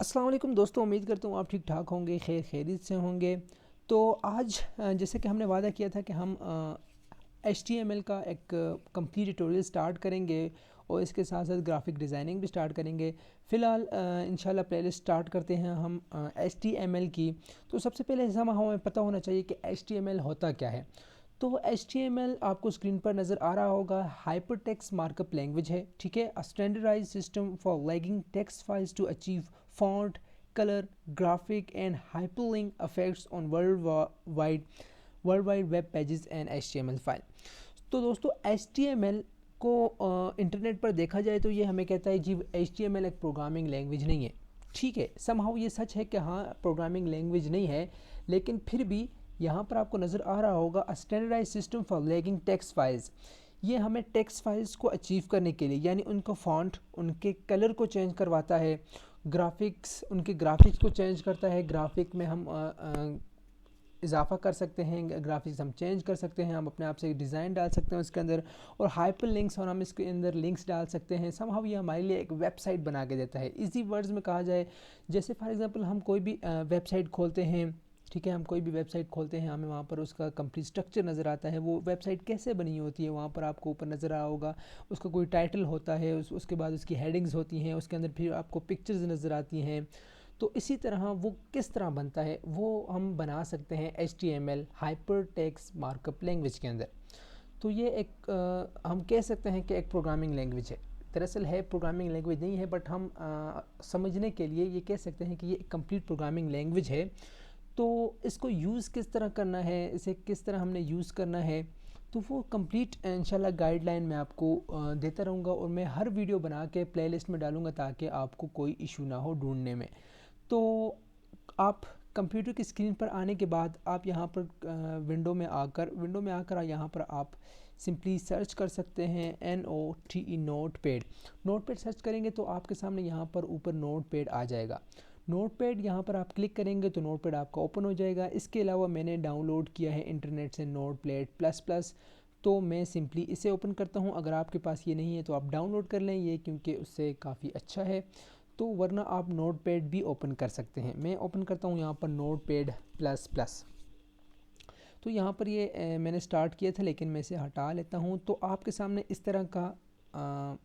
अस्सलाम वालेकुम दोस्तों, उम्मीद करता हूँ आप ठीक ठाक होंगे, खैरियत से होंगे। तो आज जैसे कि हमने वादा किया था कि हम HTML का एक कंप्लीट ट्यूटोरियल स्टार्ट करेंगे और इसके साथ साथ ग्राफिक डिज़ाइनिंग भी स्टार्ट करेंगे। फ़िलहाल इंशाल्लाह प्लेलिस्ट स्टार्ट करते हैं हम HTML की। तो सबसे पहले हमें पता होना चाहिए कि HTML होता क्या है। तो HTML आपको स्क्रीन पर नज़र आ रहा होगा, हाइपरटेक्स्ट मार्कअप लैंग्वेज है। ठीक है, a standardized system for tagging text files to achieve font, color, graphic and hyperlink effects on worldwide web pages and HTML file. तो दोस्तों HTML को इंटरनेट पर देखा जाए तो ये हमें कहता है जी HTML एक प्रोग्रामिंग लैंग्वेज नहीं है। ठीक है, समहाउ ये सच है कि हाँ प्रोग्रामिंग लैंग्वेज नहीं है, लेकिन फिर भी यहाँ पर आपको नज़र आ रहा होगा a standardized system for tagging text files. ये हमें टेक्स्ट फाइल्स को अचीव करने के लिए, यानी उनका फॉन्ट, उनके कलर को चेंज करवाता है, ग्राफिक्स, उनके ग्राफिक्स को चेंज करता है। ग्राफिक में हम इजाफा कर सकते हैं, ग्राफिक्स हम चेंज कर सकते हैं, हम अपने आप से डिज़ाइन डाल सकते हैं उसके अंदर, और हाइपर लिंक्स, और हम इसके अंदर लिंक्स डाल सकते हैं। समहाउ ये हमारे लिए एक वेबसाइट बना के देता है। इजी वर्ड्स में कहा जाए, जैसे फॉर एग्जांपल हम कोई भी वेबसाइट खोलते हैं, ठीक है, हम कोई भी वेबसाइट खोलते हैं, हमें वहाँ पर उसका कंप्लीट स्ट्रक्चर नज़र आता है, वो वेबसाइट कैसे बनी होती है वहाँ पर आपको ऊपर नज़र आया होगा। उसका कोई टाइटल होता है, उसके बाद उसकी हेडिंग्स होती हैं, उसके अंदर फिर आपको पिक्चर्स नज़र आती हैं। तो इसी तरह वो किस तरह बनता है वो हम बना सकते हैं HTML hyper text markup language के अंदर। तो ये एक हम कह सकते हैं कि एक प्रोग्रामिंग लैंग्वेज है। दरअसल है प्रोग्रामिंग लैंग्वेज नहीं है, बट हम समझने के लिए ये कह सकते हैं कि ये एक कंप्लीट प्रोग्रामिंग लैंग्वेज है। तो इसको यूज़ किस तरह करना है, इसे किस तरह हमने यूज़ करना है, तो वो कंप्लीट इंशाल्लाह गाइडलाइन मैं आपको देता रहूँगा, और मैं हर वीडियो बना के प्लेलिस्ट में डालूँगा ताकि आपको कोई इशू ना हो ढूंढने में। तो आप कंप्यूटर की स्क्रीन पर आने के बाद आप यहाँ पर विंडो में आकर यहाँ पर आप सिंपली सर्च कर सकते हैं NOTE नोट पैड सर्च करेंगे तो आपके सामने यहाँ पर ऊपर नोट पैड आ जाएगा। नोट पैड यहाँ पर आप क्लिक करेंगे तो नोट पैड आपका ओपन हो जाएगा। इसके अलावा मैंने डाउनलोड किया है इंटरनेट से नोट पैड प्लस प्लस, तो मैं सिंपली इसे ओपन करता हूँ। अगर आपके पास ये नहीं है तो आप डाउनलोड कर लें ये, क्योंकि उससे काफ़ी अच्छा है। तो वरना आप नोट पैड भी ओपन कर सकते हैं। मैं ओपन करता हूँ यहाँ पर नोट पैड प्लस प्लस। तो यहाँ पर ये मैंने स्टार्ट किया था, लेकिन मैं इसे हटा लेता हूँ। तो आपके सामने इस तरह का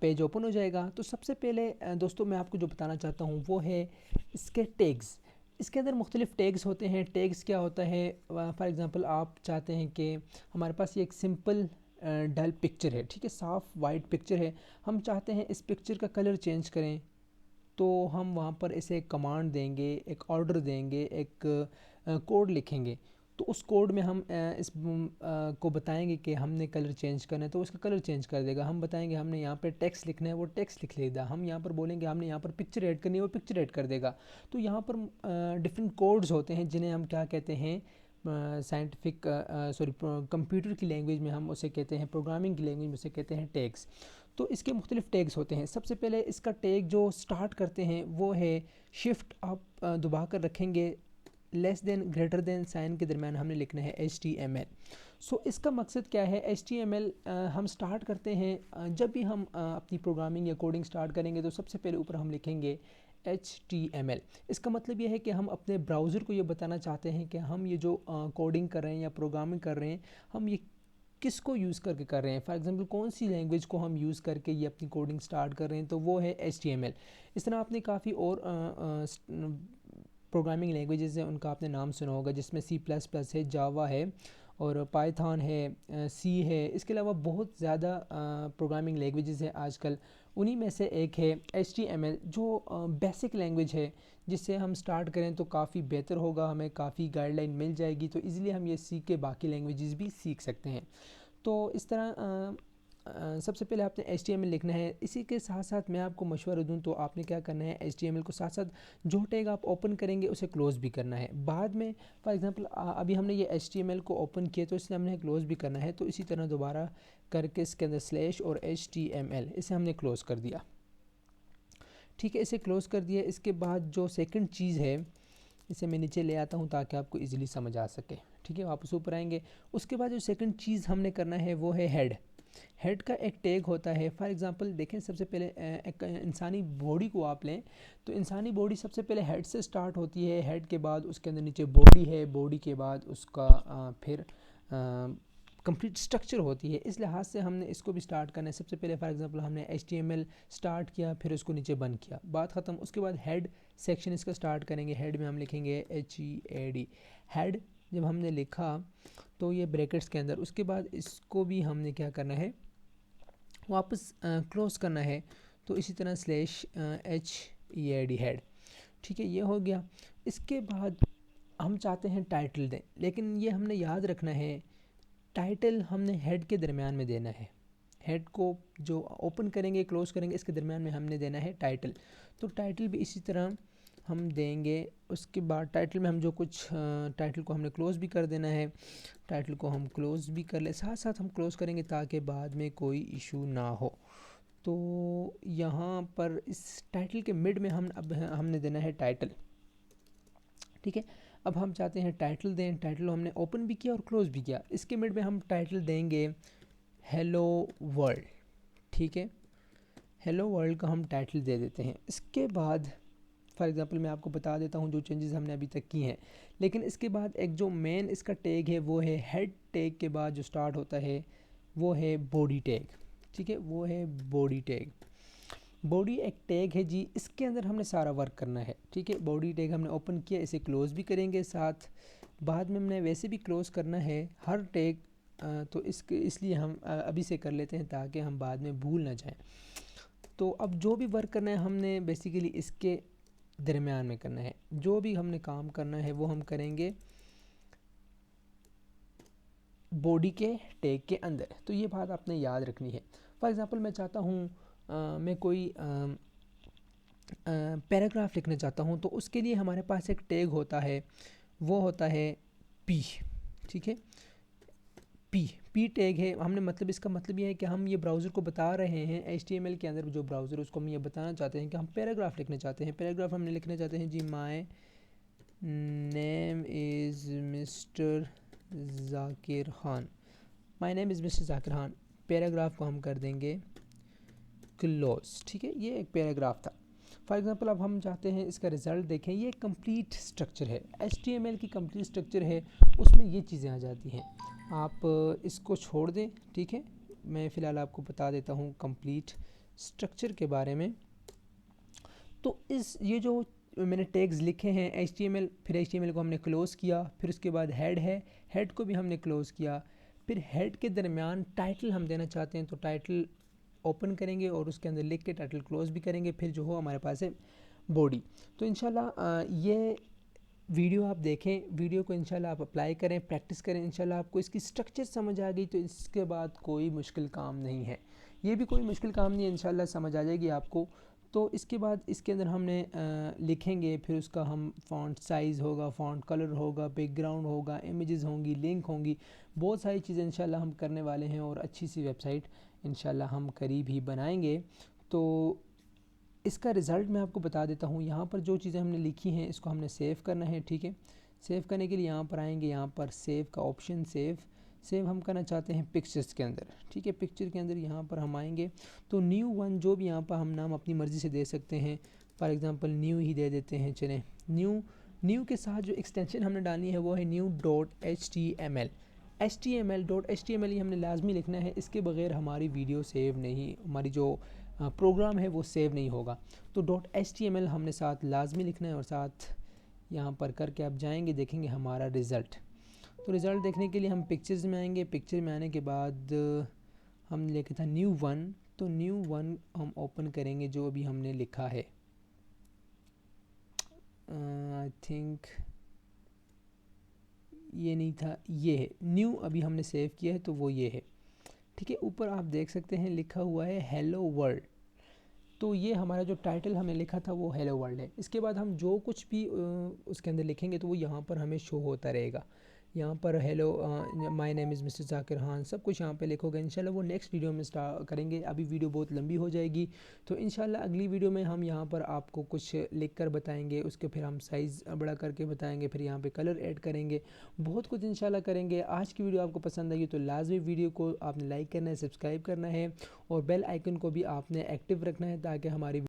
पेज ओपन हो जाएगा। तो सबसे पहले दोस्तों मैं आपको जो बताना चाहता हूँ वो है इसके टैग्स। इसके अंदर मुख्तलिफ़ टैग्स होते हैं। टैग्स क्या होता है, फॉर एग्ज़ाम्पल आप चाहते हैं कि हमारे पास ये एक सिंपल डल पिक्चर है, ठीक है, साफ़ वाइट पिक्चर है, हम चाहते हैं इस पिक्चर का कलर चेंज करें। तो हम वहाँ पर इसे कमांड देंगे, एक ऑर्डर देंगे, एक कोड लिखेंगे। तो उस कोड में हम को बताएंगे कि हमने कलर चेंज करना है तो उसका कलर चेंज कर देगा। हम बताएंगे हमने यहाँ पर टेक्स्ट लिखना है, वो टेक्स्ट लिख लेगा। हम यहाँ पर बोलेंगे हमने यहाँ पर पिक्चर ऐड करनी है, वो पिक्चर ऐड कर देगा। तो यहाँ पर डिफरेंट कोड्स होते हैं जिन्हें हम क्या कहते हैं, साइंटिफिक कंप्यूटर की लैंग्वेज में हम उसे कहते हैं, प्रोग्रामिंग की लैंग्वेज में उसे कहते हैं टैग्स। तो इसके मुख्तलिफ टैग्स होते हैं। सबसे पहले इसका टैग जो स्टार्ट करते हैं वो है शिफ्ट, आप दबा कर रखेंगे, less than greater than sign के दरमियान हमने लिखना है HTML। सो इसका मकसद क्या है, HTML हम स्टार्ट करते हैं, जब भी हम अपनी प्रोग्रामिंग या कोडिंग स्टार्ट करेंगे तो सबसे पहले ऊपर हम लिखेंगे HTML। इसका मतलब ये है कि हम अपने ब्राउज़र को ये बताना चाहते हैं कि हम ये जो कोडिंग कर रहे हैं या प्रोग्रामिंग कर रहे हैं, हम ये किसको यूज़ करके कर रहे हैं। फॉर एग्जांपल कौन सी लैंग्वेज को हम यूज़ करके ये अपनी कोडिंग स्टार्ट कर रहे हैं, तो वो है HTML। इस तरह आपने काफ़ी और प्रोग्रामिंग लैंग्वेजेस हैं, उनका आपने नाम सुना होगा, जिसमें C++ है, जावा है, और पाइथन है, सी है। इसके अलावा बहुत ज़्यादा प्रोग्रामिंग लैंग्वेजेस हैं आजकल। उन्हीं में से एक है HTML, जो बेसिक लैंग्वेज है, जिससे हम स्टार्ट करें तो काफ़ी बेहतर होगा, हमें काफ़ी गाइडलाइन मिल जाएगी। तो इजीली हम ये सीख के बाकी लैंग्वेजेस भी सीख सकते हैं। तो इस तरह सबसे पहले आपने HTML लिखना है। इसी के साथ साथ मैं आपको मशवरा दूं तो आपने क्या करना है, HTML को साथ साथ जो टैग आप ओपन करेंगे उसे क्लोज़ भी करना है बाद में। फॉर एग्जांपल अभी हमने ये HTML को ओपन किया तो इसलिए हमने क्लोज़ भी करना है। तो इसी तरह दोबारा करके इसके अंदर स्लैश और HTML, इसे हमने क्लोज़ कर दिया। ठीक है, इसे क्लोज़ कर दिया। इसके बाद जो सेकंड चीज़ है, इसे मैं नीचे ले आता हूँ ताकि आपको इजीली समझ आ सके। ठीक है, वापस ऊपर आएंगे। उसके बाद जो सेकंड चीज़ हमने करना है वो है हेड। हेड का एक टैग होता है। फॉर एग्जांपल देखें, सबसे पहले एक इंसानी बॉडी को आप लें तो इंसानी बॉडी सबसे पहले हेड से स्टार्ट होती है। हेड के बाद उसके अंदर नीचे बॉडी है, बॉडी के बाद उसका फिर कंप्लीट स्ट्रक्चर होती है। इस लिहाज से हमने इसको भी स्टार्ट करना है। सबसे पहले फॉर एग्जांपल हमने HTML स्टार्ट किया, फिर उसको नीचे बंद किया, बात ख़त्म। उसके बाद हेड सेक्शन इसका स्टार्ट करेंगे। हेड में हम लिखेंगे HEAD। हेड जब हमने लिखा तो ये ब्रैकेट्स के अंदर, उसके बाद इसको भी हमने क्या करना है, वापस क्लोज करना है। तो इसी तरह /HEAD हेड। ठीक है, ये हो गया। इसके बाद हम चाहते हैं टाइटल दें, लेकिन ये हमने याद रखना है टाइटल हमने हेड के दरमियान में देना है। हेड को जो ओपन करेंगे क्लोज करेंगे इसके दरमियान में हमने देना है टाइटल। तो टाइटल भी इसी तरह हम देंगे। उसके बाद टाइटल में हम जो कुछ टाइटल को हमने क्लोज भी कर देना है, टाइटल को हम क्लोज भी कर ले, साथ साथ हम क्लोज करेंगे ताकि बाद में कोई इशू ना हो। तो यहाँ पर इस टाइटल के मिड में हमने देना है टाइटल। ठीक है, अब हम चाहते हैं टाइटल दें। टाइटल हमने ओपन भी किया और क्लोज भी किया। इसके मिड में हम टाइटल देंगे हेलो वर्ल्ड। ठीक है, हेलो वर्ल्ड का हम टाइटल दे देते हैं। इसके बाद फॉर एग्जांपल मैं आपको बता देता हूँ जो चेंजेस हमने अभी तक की हैं। लेकिन इसके बाद एक जो मेन इसका टैग है वो है हेड टैग के बाद जो स्टार्ट होता है वो है बॉडी टैग। ठीक है, वो है बॉडी टैग। बॉडी एक टैग है जी, इसके अंदर हमने सारा वर्क करना है। ठीक है, बॉडी टैग हमने ओपन किया, इसे क्लोज भी करेंगे, साथ बाद में हमने वैसे भी क्लोज करना है हर टैग। तो इसलिए हम अभी से कर लेते हैं ताकि हम बाद में भूल ना जाएं। तो अब जो भी वर्क करना है हमने बेसिकली इसके दरमियान में करना है। जो भी हमने काम करना है वो हम करेंगे बॉडी के टैग के अंदर। तो ये बात आपने याद रखनी है। फॉर एग्जांपल मैं चाहता हूँ मैं कोई पैराग्राफ लिखना चाहता हूँ, तो उसके लिए हमारे पास एक टैग होता है, वो होता है P। ठीक है, P टैग है। हमने मतलब इसका मतलब ये है कि हम ये ब्राउज़र को बता रहे हैं, HTML के अंदर जो ब्राउज़र उसको हम ये बताना चाहते हैं कि हम पैराग्राफ लिखना चाहते हैं। पैराग्राफ हमने लिखना चाहते हैं जी, my name is mister Zakir Khan. My name is mister Zakir Khan. Paragraph को हम कर देंगे क्लोज। ठीक है, ये एक पैराग्राफ था। फॉर एग्जांपल अब हम चाहते हैं इसका रिज़ल्ट देखें। ये कंप्लीट स्ट्रक्चर है, HTML की कंप्लीट स्ट्रक्चर है, उसमें ये चीज़ें आ जाती हैं। आप इसको छोड़ दें। ठीक है, मैं फ़िलहाल आपको बता देता हूँ कंप्लीट स्ट्रक्चर के बारे में। तो ये जो मैंने टैग्स लिखे हैं HTML, फिर HTML को हमने क्लोज़ किया, फिर उसके बाद हेड है, हेड को भी हमने क्लोज़ किया, फिर हेड के दरमियान टाइटल हम देना चाहते हैं तो टाइटल ओपन करेंगे और उसके अंदर लिख के टाइटल क्लोज भी करेंगे। फिर जो हो हमारे पास है बॉडी। तो इंशाल्लाह ये वीडियो आप देखें, वीडियो को इंशाल्लाह आप अप्लाई करें, प्रैक्टिस करें। इंशाल्लाह आपको इसकी स्ट्रक्चर समझ आ गई तो इसके बाद कोई मुश्किल काम नहीं है। ये भी कोई मुश्किल काम नहीं है, इंशाल्लाह समझ आ जाएगी आपको। तो इसके बाद इसके अंदर हमने लिखेंगे, फिर उसका हम फ़ॉन्ट साइज़ होगा, फ़ॉन्ट कलर होगा, बैकग्राउंड होगा, इमेजेस होंगी, लिंक होंगी, बहुत सारी चीज़ें इंशाल्लाह हम करने वाले हैं और अच्छी सी वेबसाइट इंशाल्लाह हम करीब ही बनाएंगे। तो इसका रिज़ल्ट मैं आपको बता देता हूँ। यहाँ पर जो चीज़ें हमने लिखी हैं इसको हमने सेव करना है। ठीक है, सेव करने के लिए यहाँ पर आएंगे, यहाँ पर सेव का ऑप्शन, सेव हम करना चाहते हैं पिक्चर्स के अंदर। ठीक है, पिक्चर के अंदर यहाँ पर हम आएंगे तो न्यू वन जो भी यहाँ पर हम नाम अपनी मर्ज़ी से दे सकते हैं। फॉर एग्ज़ाम्पल न्यू ही दे देते हैं। चलें, न्यू के साथ जो एक्सटेंशन हमने डालनी है वो है new.html। HTML ही हमने लाजमी लिखना है, इसके बगैर हमारी वीडियो सेव नहीं, हमारी जो प्रोग्राम है वो सेव नहीं होगा। तो .html हमने साथ लाजमी लिखना है और साथ यहाँ पर करके आप जाएंगे, देखेंगे हमारा रिज़ल्ट। तो रिज़ल्ट देखने के लिए हम पिक्चर्स में आएंगे। पिक्चर में आने के बाद हमने लिखा था न्यू वन, तो न्यू वन हम ओपन करेंगे जो अभी हमने लिखा है। आई थिंक ये नहीं था, ये है न्यू, अभी हमने सेव किया है तो वो ये है। ठीक है, ऊपर आप देख सकते हैं लिखा हुआ है हेलो वर्ल्ड। तो ये हमारा जो टाइटल हमें लिखा था वो हेलो वर्ल्ड है। इसके बाद हम जो कुछ भी उसके अंदर लिखेंगे तो वो यहाँ पर हमें शो होता रहेगा। यहाँ पर hello my name is mister Zakir Khan सब कुछ यहाँ पे लिखोगे। इंशाल्लाह वो नेक्स्ट वीडियो में स्टार्ट करेंगे, अभी वीडियो बहुत लंबी हो जाएगी। तो इंशाल्लाह अगली वीडियो में हम यहाँ पर आपको कुछ लिख कर बताएंगे, उसके फिर हम साइज़ बड़ा करके बताएंगे, फिर यहाँ पे कलर ऐड करेंगे, बहुत कुछ इंशाल्लाह करेंगे। आज की वीडियो आपको पसंद आई तो लाजमी वीडियो को आपने लाइक करना है, सब्सक्राइब करना है और बेल आइकन को भी आपने एक्टिव रखना है ताकि हमारी